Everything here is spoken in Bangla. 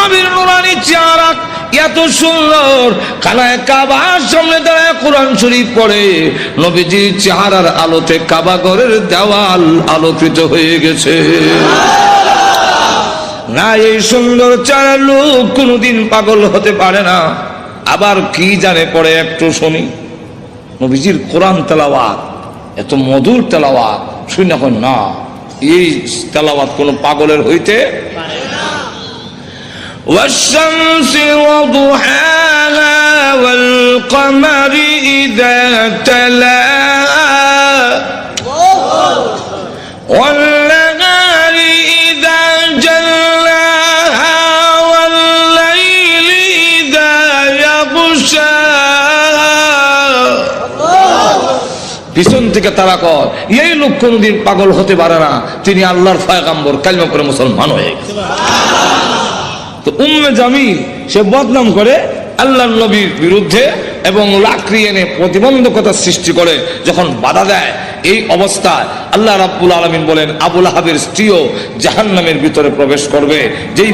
নবীর নুরানি চেহারা এত সুন্দর, খানায় কাবার সামনে দাঁড়ায় কোরআন শরীফ পড়ে, নবীজির চেহারার আলোতে কাবা ঘরের দেওয়াল আলোকিত হয়ে গেছে। না, এই সুন্দর চেহারার লোক কোনোদিন পাগল হতে পারে না। আবার কি জানে পড়ে একটু শুনি, নবীজির কোরআন তেলাওয়াত এত মধুর তেলাওয়াত, শুনি এখন না, এই তেলাওয়াত কোন পাগলের হইতে পারে না। والشمس وضحاها والقمر إذا تلاها والنهار إذا جلاها والليل إذا يغشاها। পিছন থেকে তারা কয় এই লোক কোনদিন পাগল হতে পারে না, তিনি আল্লাহর পয়গম্বর, কালিমা পড়ে মুসলমান হয়ে গেছে। তো উম্মে জামিল সে বদনাম করে আল্লাহর নবীর বিরুদ্ধে এবং লাকড়ি এনে প্রতিবন্ধকতা সৃষ্টি করে, যখন বাধা দেয় এই অবস্থায় আল্লাহ রাব্বুল আলামিন বলেন আবু লাহাবের স্ত্রীও জাহান্নামের ভিতরে প্রবেশ করবে, যেই